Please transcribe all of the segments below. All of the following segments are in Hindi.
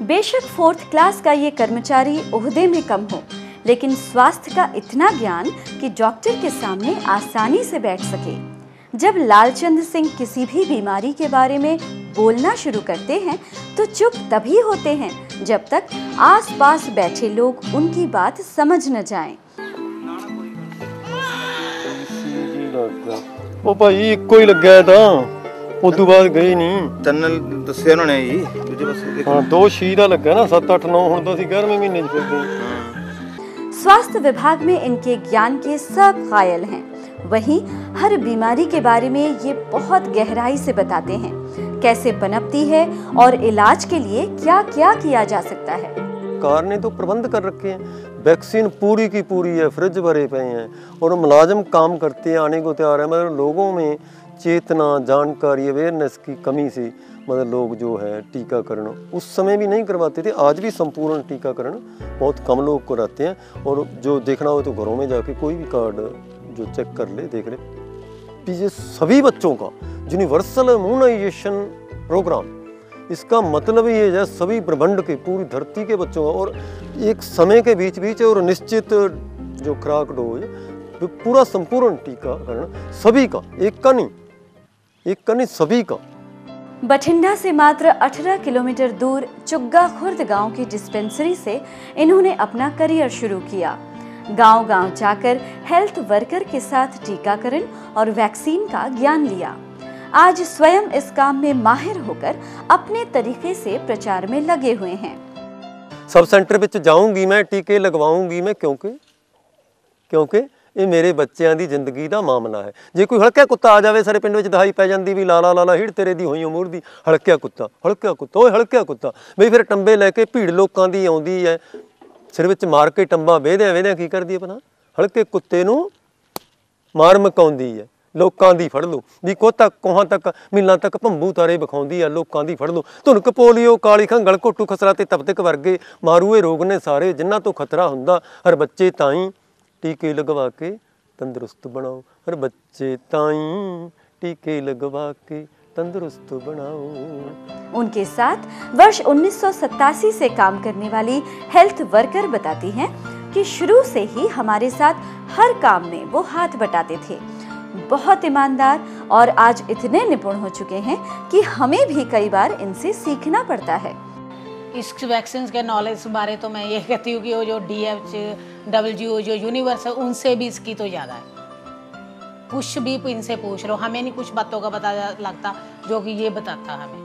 बेशक 4th क्लास का ये कर्मचारी ओहदे में कम हो, लेकिन स्वास्थ्य का इतना ज्ञान कि डॉक्टर के सामने आसानी से बैठ सके। जब लालचंद सिंह किसी भी बीमारी के बारे में बोलना शुरू करते हैं तो चुप तभी होते हैं जब तक आसपास बैठे लोग उनकी बात समझ न जाएं। ओ भाई कोई लग गया था, उस बाद गई नहीं। टनल दस्सिया उन्होंने जी दूजे पासे। हां 2 शीरा लगा ना 7 8 9 हुण तो ਅਸੀਂ 11वें महीने ਚ फिरदे। स्वास्थ्य विभाग में इनके ज्ञान के सब कायल हैं। वहीं हर बीमारी के बारे में ये बहुत गहराई से बताते हैं, कैसे पनपती है और इलाज के लिए क्या क्या किया जा सकता है। सरकार ने तो प्रबंध कर रखे हैं, वैक्सीन पूरी की पूरी है, फ्रिज भरे पे हैं और मुलाजिम काम करते हैं, आने को तैयार है। मतलब लोगों में चेतना, जानकारी, अवेयरनेस की कमी से मतलब लोग जो है टीकाकरण उस समय भी नहीं करवाते थे। आज भी संपूर्ण टीकाकरण बहुत कम लोग कराते हैं और जो देखना हो तो घरों में जाके कोई भी कार्ड जो चेक कर ले, देख ले। ये सभी बच्चों का यूनिवर्सल इम्यूनाइजेशन प्रोग्राम, इसका मतलब ये है सभी ब्रह्मांड के, पूरी धरती के बच्चों का, और एक समय के बीच बीच और निश्चित जो खुराक डोज पूरा संपूर्ण टीकाकरण सभी का, एक का नहीं सभी का। बठिंडा से मात्र 18 किलोमीटर दूर चुग्गा खुर्द गांव की डिस्पेंसरी से इन्होंने अपना करियर शुरू किया। गांव-गांव जाकर हेल्थ वर्कर के साथ टीकाकरण और वैक्सीन का ज्ञान लिया। आज स्वयं इस काम में माहिर होकर अपने तरीके से प्रचार में लगे हुए हैं। सब सेंटर ਵਿੱਚ ਜਾਊਂਗੀ मैं, टीके लगवाऊंगी मैं, क्योंकि ਇਹ ਮੇਰੇ ਬੱਚਿਆਂ ਦੀ ਜ਼ਿੰਦਗੀ ਦਾ ਮਾਮਲਾ ਹੈ। ਜੇ ਕੋਈ ਹਲਕਾ ਕੁੱਤਾ ਆ ਜਾਵੇ ਸਾਰੇ ਪਿੰਡ ਵਿੱਚ ਦਹਾਈ ਪੈ ਜਾਂਦੀ ਵੀ ਲਾਲਾ ਹੀੜ ਤੇਰੇ ਦੀ ਹੋਈ ਉਮਰ ਦੀ, ਹਲਕਾ ਕੁੱਤਾ ਓਏ ਹਲਕਾ ਕੁੱਤਾ ਬਈ ਫਿਰ ਟੰਬੇ ਲੈ ਕੇ ਭੀੜ ਲੋਕਾਂ ਦੀ ਆਉਂਦੀ ਹੈ, ਸਿਰ ਵਿੱਚ ਮਾਰ ਕੇ ਟੰਬਾ ਵੇਹਦਿਆਂ ਕੀ ਕਰਦੀ ਹੈ ਪਤਾ, ਹਲਕੇ ਕੁੱਤੇ ਨੂੰ ਮਾਰ ਮਕਾਉਂਦੀ ਹੈ। ਲੋਕਾਂ ਦੀ ਫੜ ਲਓ ਵੀ ਕੋਹਾਂ ਤੱਕ ਮੀਲਾਂ ਤੱਕ ਭੰਬੂ ਤਾਰੇ ਵਿਖਾਉਂਦੀ ਆ, ਲੋਕਾਂ ਦੀ ਫੜ ਲਓ। ਧੁਨਕ ਪੋਲੀਓ, ਕਾਲੀ ਖੰਗਲ, ਘੋਟੂ ਖਸਰਾ ਤੇ ਤਪਤਕ ਵਰਗੇ ਮਾਰੂਏ ਰੋਗ ਨੇ ਸਾਰੇ, ਜਿਨ੍ਹਾਂ ਤੋਂ ਖਤਰਾ ਹੁੰਦਾ। ਹਰ ਬੱਚੇ ਤਾਈਂ टीके लगवा के तंदुरुस्त बनाओ, हर बच्चे ताईं टीके लगवा के तंदुरुस्त बनाओ। उनके साथ वर्ष 1987 से काम करने वाली हेल्थ वर्कर बताती हैं कि शुरू से ही हमारे साथ हर काम में वो हाथ बटाते थे। बहुत ईमानदार और आज इतने निपुण हो चुके हैं कि हमें भी कई बार इनसे सीखना पड़ता है। इस वैक्सीन के नॉलेज बारे तो मैं ये कहती हूँ कि वो जो WHO जो यूनिवर्स है उनसे भी इसकी तो ज़्यादा है। कुछ भी इनसे पूछ लो, हमें नहीं कुछ बातों का पता लगता जो कि ये बताता हमें।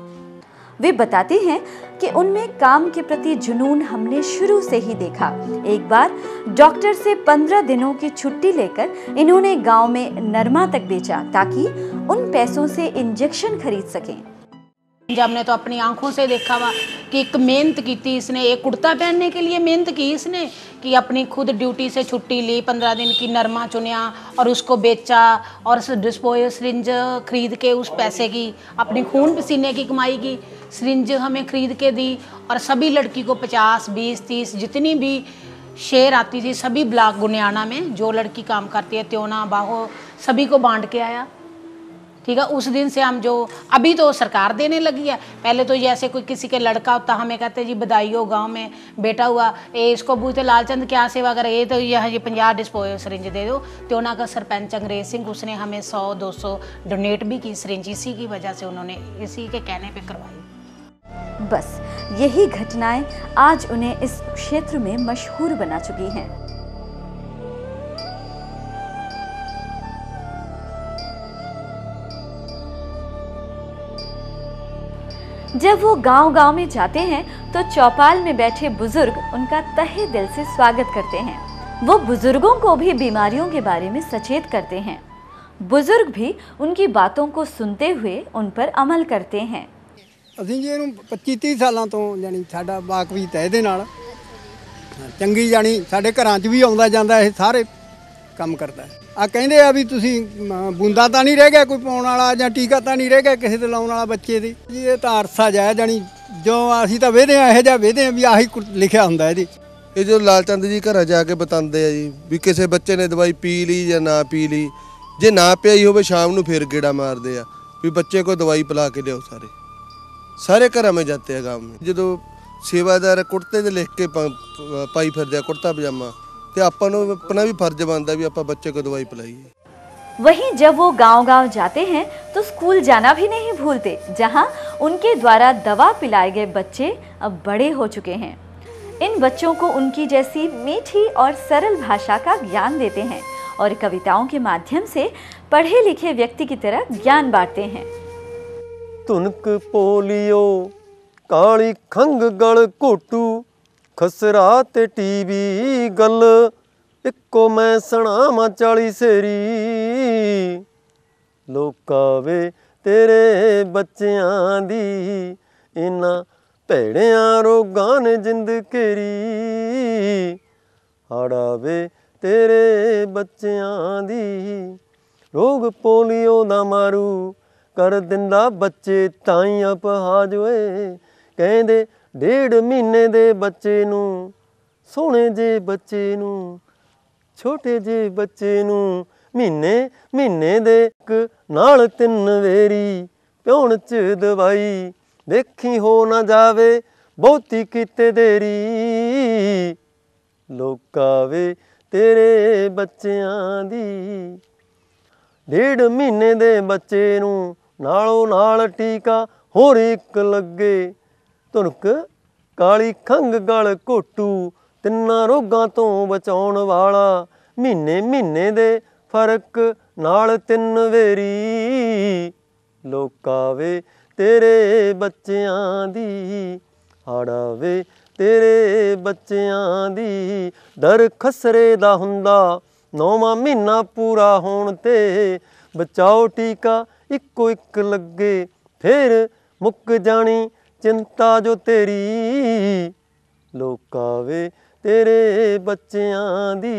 वे बताते हैं कि उनमें काम के प्रति जुनून हमने शुरू से ही देखा। एक बार डॉक्टर से 15 दिनों की छुट्टी लेकर इन्होंने गांव में नरमा तक बेचा ताकि उन पैसों से इंजेक्शन खरीद सकें। जब हमने तो अपनी आंखों से देखा हुआ कि एक मेहनत की थी इसने, एक कुर्ता पहनने के लिए मेहनत की इसने, कि अपनी खुद ड्यूटी से छुट्टी ली, 15 दिन की नरमा चुनिया और उसको बेचा और डिस्पोजल सिरिंज खरीद के उस पैसे की अपनी खून पसीने की कमाई की सिरिंज हमें खरीद के दी और सभी लड़की को 50, 20, 30 जितनी भी शेयर आती थी सभी ब्लॉक गुनियाना में जो लड़की काम करती है, त्योना बाहो सभी को बांट के आया। ठीक है, उस दिन से हम जो अभी तो सरकार देने लगी है, पहले तो जैसे कोई किसी के लड़का होता हमें कहते जी बधाई हो गांव में बेटा हुआ, ये इसको पूछते लालचंद क्या सेवा करे, ये तो यह 50 डिस्पोजल सिरिंज दे दो। त्योना का सरपंच अंग्रेज सिंह उसने हमें 100-200 डोनेट भी की सिरिंज, इसी की वजह से उन्होंने इसी के कहने पे करवाई। बस यही घटनाएं आज उन्हें इस क्षेत्र में मशहूर बना चुकी हैं। जब वो गांव-गांव में जाते हैं तो चौपाल में बैठे बुजुर्ग उनका तहे दिल से स्वागत करते हैं। वो बुजुर्गों को भी बीमारियों के बारे में सचेत करते हैं। बुजुर्ग भी उनकी बातों को सुनते हुए उन पर अमल करते हैं। ਅਸੀਂ ਜੀ ਇਹਨੂੰ 25-30 ਸਾਲਾਂ ਤੋਂ ਜਾਨੀ ਸਾਡਾ ਵਾਕਫੀਤ ਹੈ ਇਹਦੇ ਨਾਲ, ਚੰਗੀ ਜਾਨੀ ਸਾਡੇ ਘਰਾਂ 'ਚ ਵੀ ਆਉਂਦਾ ਜਾਂਦਾ, ਇਹ ਸਾਰੇ ਕੰਮ ਕਰਦਾ। ਆ ਕਹਿੰਦੇ ਆ ਵੀ ਤੁਸੀਂ ਬੂੰਦਾ ਤਾਂ ਨਹੀਂ ਰਹਿ ਗਿਆ ਕੋਈ ਪਾਉਣ ਵਾਲਾ ਜਾਂ ਟੀਕਾ ਤਾਂ ਨਹੀਂ ਰਹਿ ਗਿਆ ਕਿਸੇ ਦੇ ਲਾਉਣ ਵਾਲਾ ਬੱਚੇ ਦੇ ਜੀ, ਇਹ ਤਾਂ ਅਰਸਾ ਜਾਇ ਜਾਨੀ ਜੋ ਅਸੀਂ ਤਾਂ ਵੇਖਦੇ ਆ ਇਹੋ ਜਿਹਾ ਵੇਖਦੇ ਆ ਵੀ ਆਹੀ ਲਿਖਿਆ ਹੁੰਦਾ ਇਹਦੇ। ਇਹ ਜੋ ਲਾਲਚੰਦ ਜੀ ਘਰਾਂ ਜਾ ਕੇ ਬਤਾਉਂਦੇ ਆ ਜੀ ਵੀ ਕਿਸੇ ਬੱਚੇ ਨੇ ਦਵਾਈ ਪੀ ਲਈ ਜਾਂ ਨਾ ਪੀ ਲਈ, ਜੇ ਨਾ ਪਿਆਈ ਹੋਵੇ ਸ਼ਾਮ ਨੂੰ ਫਿਰ ਗੇੜਾ ਮਾਰਦੇ ਆ ਵੀ ਬੱਚੇ को दवाई पिला के लियो। सारे घरों में जाते हैं गाँव में। जो ਸੇਵਾਦਾਰ ਕੁੜਤੇ ਦੇ ਲਿਖ ਕੇ ਪਾਈ ਫਿਰਦੇ ਆ ਕੁੜਤਾ ਪਜਾਮਾ, ਤੇ ਆਪਾਂ ਨੂੰ ਆਪਣਾ ਵੀ ਫਰਜ਼ ਬਣਦਾ ਵੀ ਆਪਾਂ ਬੱਚੇ को दवाई पिलाइए। वहीं जब वो गांव-गांव जाते हैं तो स्कूल जाना भी नहीं भूलते, जहां उनके द्वारा दवा पिलाए गए बच्चे अब बड़े हो चुके हैं। इन बच्चों को उनकी जैसी मीठी और सरल भाषा का ज्ञान देते हैं और कविताओं के माध्यम से पढ़े लिखे व्यक्ति की तरह ज्ञान बांटते हैं। ਧੁਨਕ ਪੋਲੀਓ ਕਾਲੀ ਖੰਗ ਗਲ ਘੋਟੂ ਖਸਰਾ ਤੇ ਟੀਵੀ ਗੱਲ ਇੱਕੋ ਮੈਂ ਸੁਣਾਵਾਂ 40 ਸੇਰੀ ਲੋਕਾਂ ਵੇ ਤੇਰੇ ਬੱਚਿਆਂ ਦੀ ਇਹਨਾਂ ਭੈੜਿਆਂ ਰੋਗਾਂ ਨੇ ਜਿੰਦ ਘੇਰੀ ਹਾੜਾ ਵੇ ਤੇਰੇ ਬੱਚਿਆਂ ਦੀ ਰੋਗ ਪੋਲੀਓ ਦਾ ਮਾਰੂ कर दिंदा बच्चे ताई अपहाज होए कहंदे 1.5 महीने दे बच्चे नू सोहणे जे बच्चे नू छोटे जे बच्चे नू महीने दे इक नाल 3 वेरी प्याउण च दवाई देखी हो ना जावे बहुती कीते देरी लोका वे तेरे बच्चियां दी 1.5 महीने दे बच्चे नू नालों नाल टीका होर एक लगे धुनक काली खंग गल घोटू तिन्ना रोगां तो बचाउण वाला महीने दे फर्क नाल 3 वेरी लोका वे तेरे बच्चियां दी हाड़ा वे तेरे बच्चियां दी डर खसरे दा हुंदा 9वां महीना पूरा होण ते बचाओ टीका इक्को एक लगे फिर मुक जानी चिंता जो तेरी लोका वे तेरे बच्चियां दी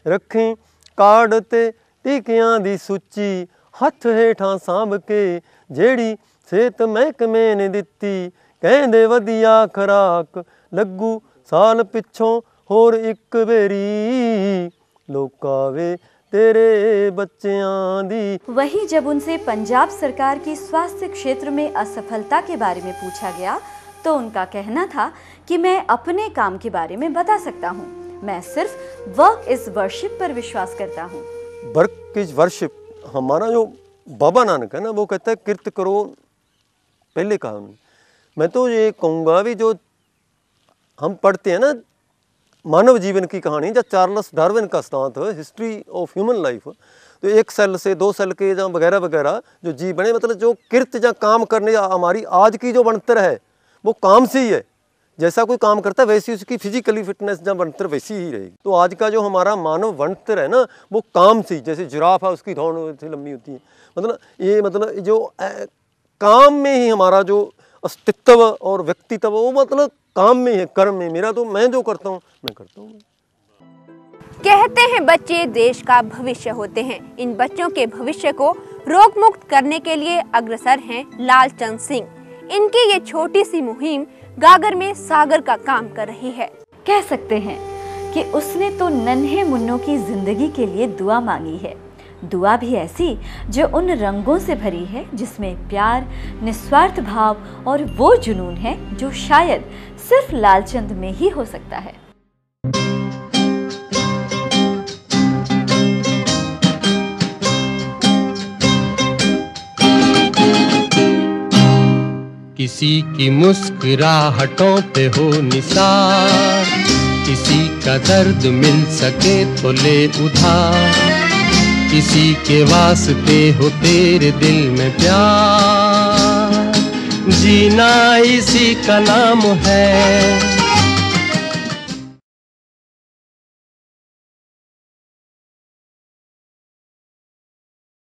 रखी कार्ड ते टीकियां दी सूची हथ हेठां सांभ के जेड़ी सेहत महकमे ने दित्ती कहंदे वधिया खुराक लगू साल पिछों होर एक वेरी लोका वे तेरे बच्चियां दी। वहीं जब उनसे पंजाब सरकार की स्वास्थ्य क्षेत्र में असफलता के बारे में पूछा गया तो उनका कहना था कि मैं अपने काम के बारे में बता सकता हूँ, मैं सिर्फ वर्क इज वर्शिप पर विश्वास करता हूँ। वर्क इज वर्शिप, हमारा जो बाबा नानक है ना वो कहता है किरत करो, पहले कहा उन्होंने। मैं तो ये कहूँगा भी जो हम पढ़ते हैं ना मानव जीवन की कहानी या चार्ल्स डार्विन का सिद्धांत है हिस्ट्री ऑफ ह्यूमन लाइफ, तो 1 सेल से 2 सेल के या वगैरह वगैरह जो जीव बने, मतलब जो किरत या काम करने या हमारी आज की जो बनतर है वो काम से ही है। जैसा कोई काम करता है वैसी उसकी फिजिकली फिटनेस या बनतर वैसी ही रहेगी। तो आज का जो हमारा मानव बनतर है ना वो काम से ही, जैसे जिराफ है उसकी धौन से लंबी होती है, मतलब जो काम में ही हमारा जो अस्तित्व और व्यक्तित्व वो मतलब काम में है, कर्म में। मेरा तो मैं जो करता हूँ मैं करता हूँ। कहते हैं बच्चे देश का भविष्य होते हैं। इन बच्चों के भविष्य को रोग मुक्त करने के लिए अग्रसर हैं लालचंद सिंह। इनकी ये छोटी सी मुहिम गागर में सागर का काम कर रही है। कह सकते हैं कि उसने तो नन्हे मुन्नों की जिंदगी के लिए दुआ मांगी है, दुआ भी ऐसी जो उन रंगों से भरी है जिसमें प्यार, निस्वार्थ भाव और वो जुनून है जो शायद सिर्फ लालचंद में ही हो सकता है। किसी की मुस्कुराहटों पे हो निसार, किसी का दर्द मिल सके तो ले उधार, किसी के वास्ते हो तेरे दिल में प्यार, जीना इसी का नाम है।